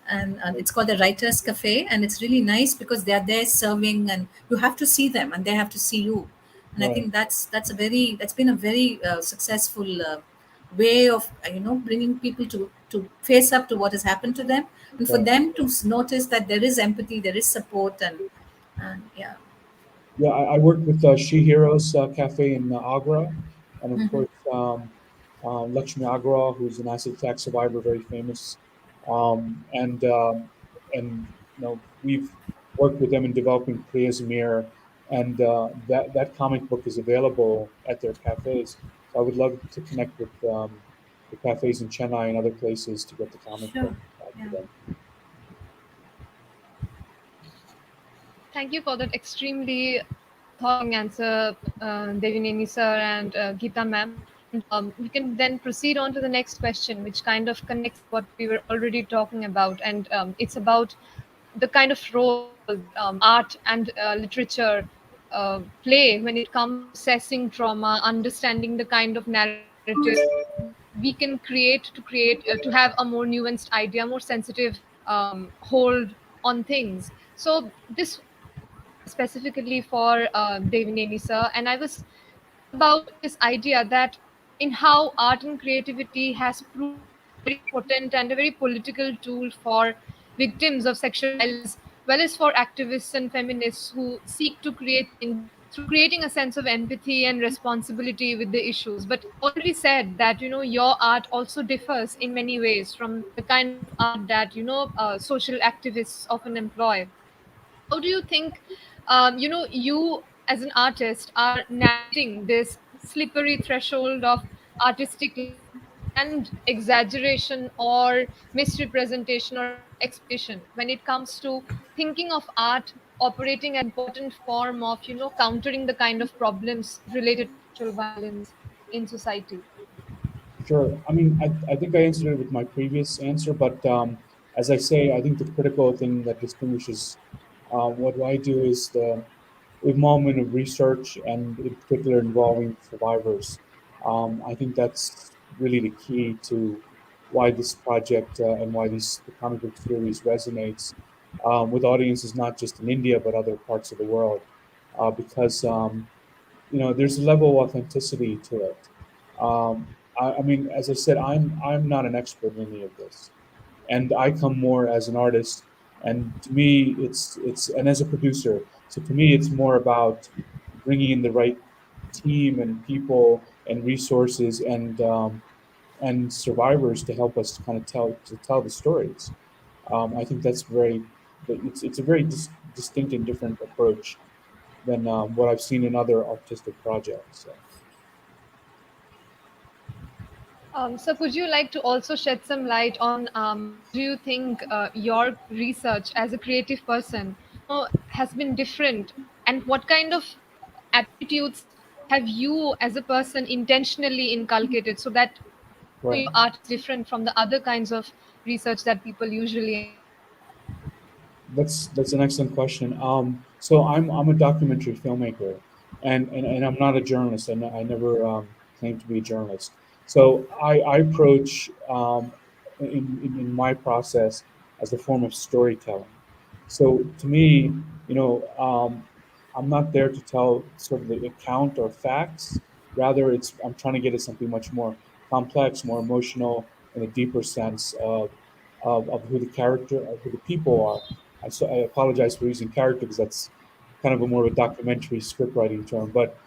and it's called the Writers Cafe, and it's really nice because they are there serving, and you have to see them, and they have to see you. And I Right. think that's been a very successful way of bringing people to face up to what has happened to them, and for Right. them to notice that there is empathy, there is support, and yeah. Yeah, I worked with She Heroes Cafe in Agra, and of Hmm. course Lakshmi Agarwal, who's an acid attack survivor, very famous, and we've worked with them in developing Priya's Mirror, and that comic book is available at their cafes. So I would love to connect with the cafes in Chennai and other places to get the comic book Sure. to Yeah. them. Thank you for that extremely thorough answer, Devineni sir and Geeta ma'am. And we can then proceed on to the next question, which kind of connects what we were already talking about. And it's about the kind of role that art and literature play when it comes to assessing trauma, understanding the kind of narratives we can create to have a more nuanced idea, more sensitive hold on things. So this question is specifically for Devineni sir, and I was it's about this idea that in how art and creativity has proved a very potent and a very political tool for victims of sexual violence, well as for activists and feminists who seek to create change through creating a sense of empathy and responsibility with the issues. But you already said that your art also differs in many ways from the kind of art that social activists often employ. How do you think you as an artist are navigating this slippery threshold of artistic license and exaggeration or misrepresentation or exploitation when it comes to thinking of art operating an important form of countering the kind of problems related to sexual violence in society? Sure. I mean, I think I answered it with my previous answer, but as I say, I think the critical thing that distinguishes what I do is the involvement of research, and in particular involving survivors. I think that's really the key to why this project and why the comic book series resonates with audiences not just in India but other parts of the world, because there's a level of authenticity to it. I mean, as I said, I'm not an expert in any of this, and I come more as an artist. And to me, it's and as a producer, so to me, it's more about bringing in the right team and people and resources and survivors to help us kind of tell the stories. I think that's very, it's a very distinct and different approach than what I've seen in other artistic projects. So. So, could you like to also shed some light on how do you think your research as a creative person, has been different, and what kind of attitudes have you, as a person, intentionally inculcated so that Right. your art is different from the other kinds of research that people usually engage in? That's an excellent question. So I'm a documentary filmmaker, and I'm not a journalist. I never claimed to be a journalist. So I approach in my process as a form of storytelling. So to me, I'm not there to tell sort of the account or facts. Rather, I'm trying to get at something much more complex, more emotional, in a deeper sense of who the character, of who the people are. I apologize for using character because that's kind of a more of a documentary script writing term, but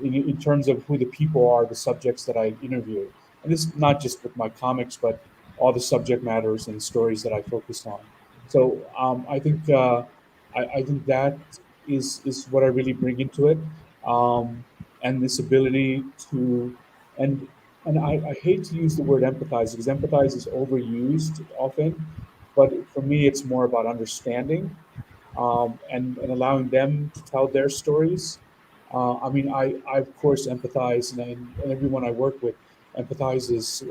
in terms of who the people are, the subjects that I interview, and this is not just with my comics, but all the subject matters and stories that I focus on. So I think that is what I really bring into it, and this ability to and I hate to use the word empathize because empathize is overused often, but for me it's more about understanding and allowing them to tell their stories. I mean, I of course empathize, and everyone I work with empathizes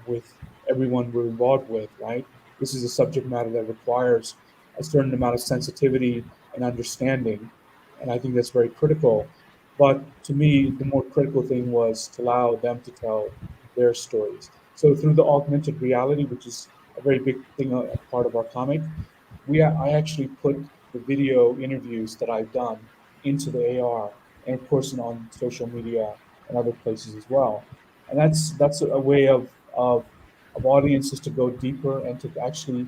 with everyone we're involved with, right? This is a subject matter that requires a certain amount of sensitivity and understanding, and I think that's very critical. But to me, the more critical thing was to allow them to tell their stories. So through the augmented reality, which is a very big thing, a part of our comic, I actually put the video interviews that I've done into the AR, and of course, and on social media and other places as well. And that's a way of audiences to go deeper and to actually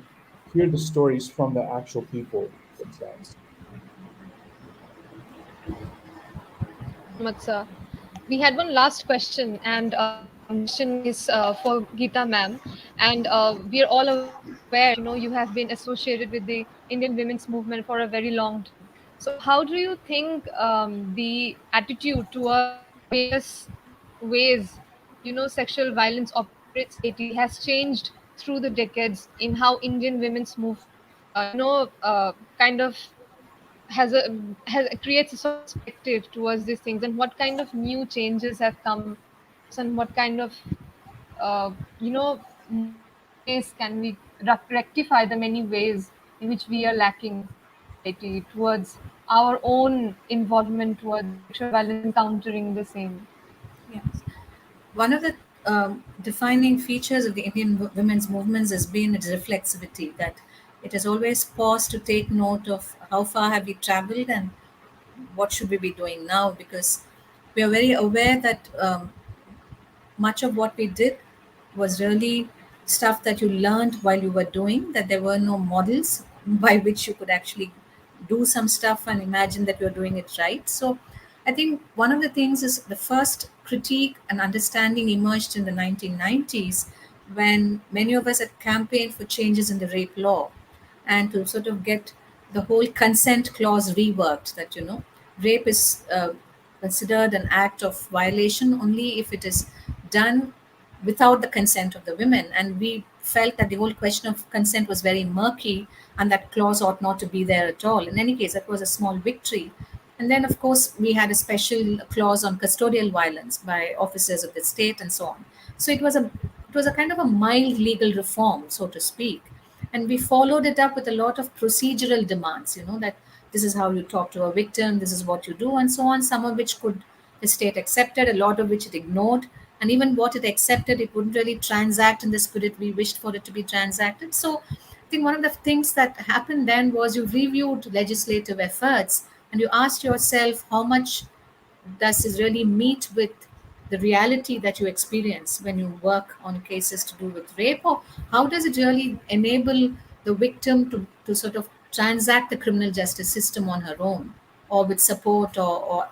hear the stories from the actual people themselves. Thank you so much, sir. We had one last question, and the question is for Geeta ma'am. And we are all aware that you have been associated with the Indian women's movement for a very long time. So, how do you think the attitude towards the various ways sexual violence operates in society has changed through the decades in how Indian women's movement, kind of has creates a sort of perspective towards these things, and what kind of new changes have come across, and what kind of more ways can we rectify the many ways in which we are lacking in society towards our own involvement towards sexual violence and countering the same. Yes. One of the defining features of the Indian women's movements has been its reflexivity, that it has always paused to take note of how far have we traveled and what should we be doing now, because we are very aware that much of what we did was really stuff that you learned while you were doing, that there were no models by which you could actually do some stuff and imagine that you're doing it right. So I think one of the things is the first critique and understanding emerged in the 1990s, when many of us had campaigned for changes in the rape law and to sort of get the whole consent clause reworked, that rape is considered an act of violation only if it is done without the consent of the women. And we felt that the whole question of consent was very murky, and that clause ought not to be there at all. In any case, that was a small victory. And then, of course, we had a special clause on custodial violence by officers of the state and so on. So it was a kind of a mild legal reform, so to speak. And we followed it up with a lot of procedural demands, that this is how you talk to a victim, this is what you do, and so on, some of which could the state accepted, a lot of which it ignored, and even what it accepted, it wouldn't really transact in the spirit we wished for it to be transacted. So I think one of the things that happened then was you reviewed legislative efforts and you asked yourself, how much does this really meet with the reality that you experience when you work on cases to do with rape, or how does it really enable the victim to sort of transact the criminal justice system on her own, or with support, or.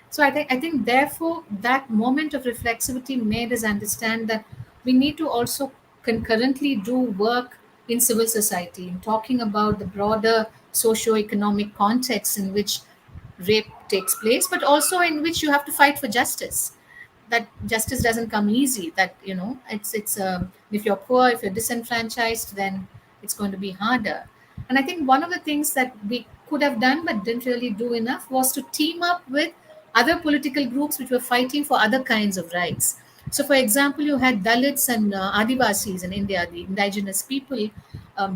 So I think therefore that moment of reflexivity made us understand that we need to also concurrently do work in civil society in talking about the broader socio-economic context in which rape takes place, but also in which you have to fight for justice. That justice doesn't come easy. That it's if you're poor, if you're disenfranchised, then it's going to be harder. And I think one of the things that we could have done but didn't really do enough was to team up with other political groups which were fighting for other kinds of rights. So, for example, you had Dalits and Adivasis in India, the indigenous people.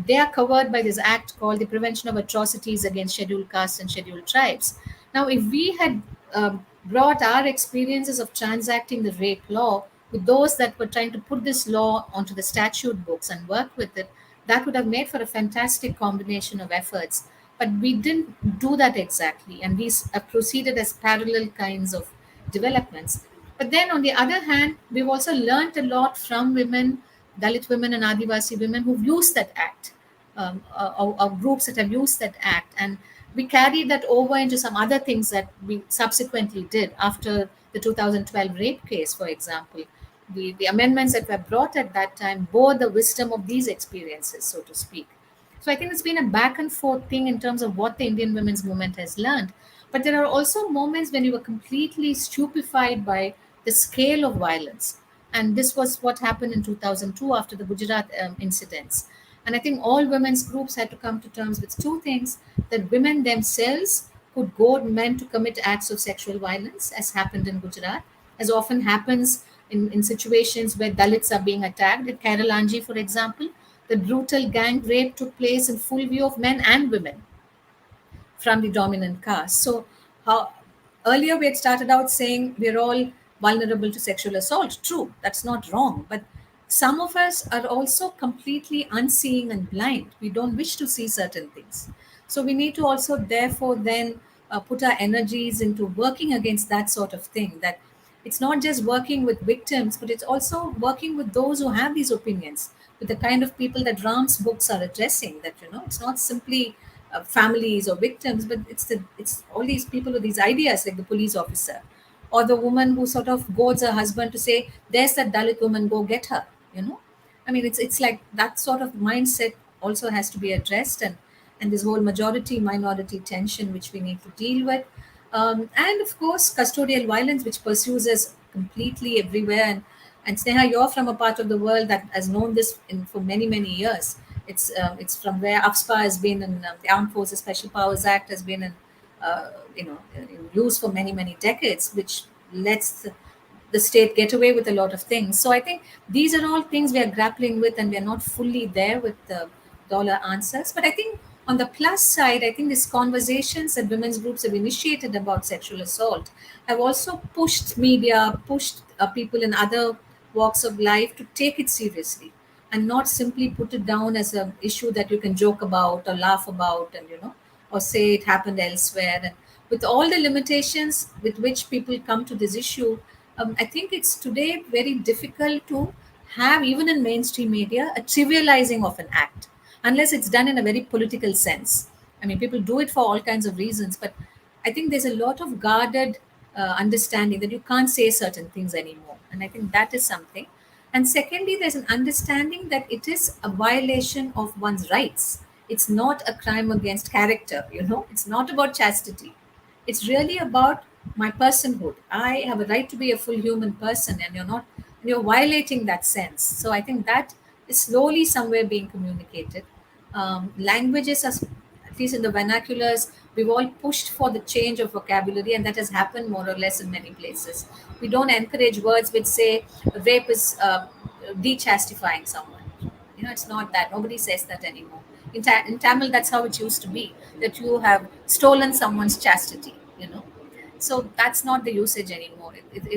They are covered by this act called the Prevention of Atrocities Against Scheduled Castes and Scheduled Tribes. Now, if we had brought our experiences of transacting the rape law with those that were trying to put this law onto the statute books and work with it, that would have made for a fantastic combination of efforts. But we didn't do that exactly, and these proceeded as parallel kinds of developments. But then, on the other hand, we've also learned a lot from women Dalit women and Adivasi women who've used that act, or groups that have used that act. And we carried that over into some other things that we subsequently did after the 2012 rape case, for example. The amendments that were brought at that time bore the wisdom of these experiences, so to speak. So I think it's been a back and forth thing in terms of what the Indian women's movement has learned. But there are also moments when you were completely stupefied by the scale of violence. And this was what happened in 2002 after the Gujarat incidents. And I think all women's groups had to come to terms with two things: that women themselves could goad men to commit acts of sexual violence, as happened in Gujarat, as often happens in situations where Dalits are being attacked. In Keralanji, for example, the brutal gang rape took place in full view of men and women from the dominant caste. So, how earlier we had started out saying we're all vulnerable to sexual assault. True, that's not wrong. But some of us are also completely unseeing and blind. We don't wish to see certain things. So, we need to also, therefore, then put our energies into working against that sort of thing. That it's not just working with victims, but it's also working with those who have these opinions, with the kind of people that Ram's books are addressing. That, it's not simply families or victims, but it's all these people with these ideas, like the police officer or the woman who sort of goads her husband to say, "There's that Dalit woman, go get her." You know, I mean, it's like that sort of mindset also has to be addressed, and this whole majority minority tension which we need to deal with, and of course custodial violence which pursues us completely everywhere. And Sneha, you're from a part of the world that has known this for many years. It's from where AFSPA has been, and the Armed Forces Special Powers Act has been in use for many decades, which lets the state get away with a lot of things. So I think these are all things we are grappling with, and we are not fully there with the dollar answers. But I think on the plus side, I think these conversations that women's groups have initiated about sexual assault have also pushed media, pushed people in other walks of life to take it seriously and not simply put it down as an issue that you can joke about or laugh about, and or say it happened elsewhere. And with all the limitations with which people come to this issue, I think it's today very difficult to have, even in mainstream media, a trivializing of an act, unless it's done in a very political sense. I mean, people do it for all kinds of reasons, but I think there's a lot of guarded understanding that you can't say certain things anymore. And I think that is something. And secondly, there's an understanding that it is a violation of one's rights. It's not a crime against character. It's not about chastity. It's really about my personhood. I have a right to be a full human person, and you're violating that sense. So I think that is slowly somewhere being communicated. Languages are, at least in the vernaculars, we've all pushed for the change of vocabulary, and that has happened more or less in many places. We don't encourage words which say rape is dechastifying someone. It's not that. Nobody says that anymore. In Tamil, that's how it used to be, that you have stolen someone's chastity. So that's not the usage anymore.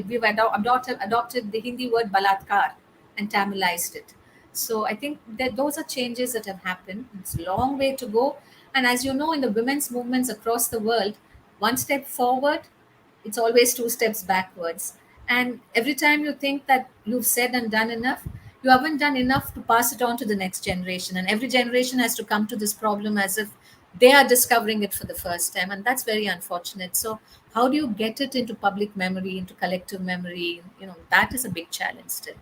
We've adopted the Hindi word balatkar and Tamilized it. So I think that those are changes that have happened. It's a long way to go. And as you know, in the women's movements across the world, one step forward, it's always two steps backwards. And every time you think that you've said and done enough, you haven't done enough to pass it on to the next generation. And every generation has to come to this problem as if they are discovering it for the first time. And that's very unfortunate. So, how do you get it into public memory, into collective memory? That is a big challenge still.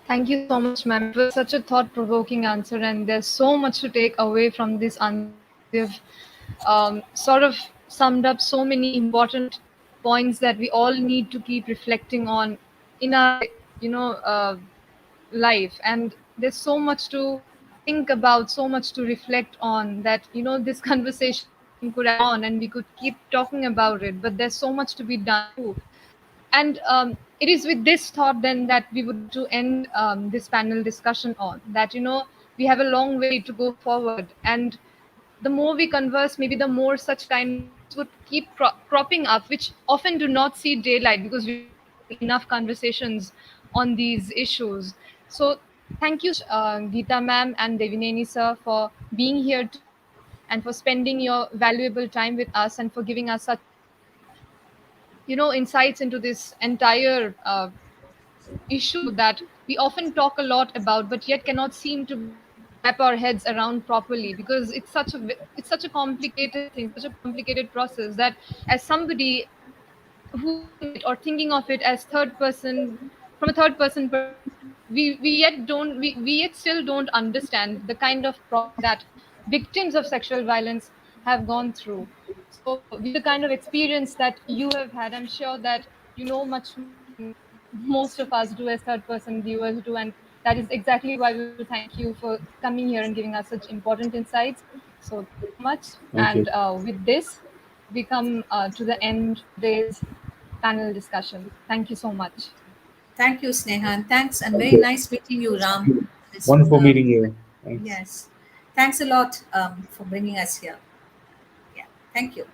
Thank you so much, ma'am. It was such a thought provoking answer, and there's so much to take away from this answer because you've sort of summed up so many important points that we all need to keep reflecting on in our, you know, life. And there's so much to think about, so much to reflect on that, this conversation could have gone on and we could keep talking about it, but there's so much to be done too. And it is with this thought then that we would like to end this panel discussion on that, we have a long way to go forward. And the more we converse, maybe the more such kind of topics would keep cropping up, which often do not see daylight because we're not having enough conversations on these issues. So thank you so much, Geeta ma'am and Devineni sir, for being here today and for spending your valuable time with us and for giving us such insights. insights into this entire issue that we often talk a lot about, but yet cannot seem to wrap our heads around properly, because it's such a complicated thing, such a complicated process, that as somebody who's seeing it or thinking of it as third person, from a third person perspective, we yet still don't understand the kind of process that victims of sexual violence have gone through. So with the kind of experience that you have had, I'm sure that you know much more than most of us do as third person viewers do, and that is exactly why we want to thank you for coming here and giving us such important insights. So thank you so much. Thank you. And with this, we come to the end of today's panel discussion. Thank you so much. Thank you, Sneha, and thanks, and Thank very you. nice meeting you, Ram. It's, Wonderful meeting you. Thanks. yes, thanks a lot for bringing us here. Yeah, thank you.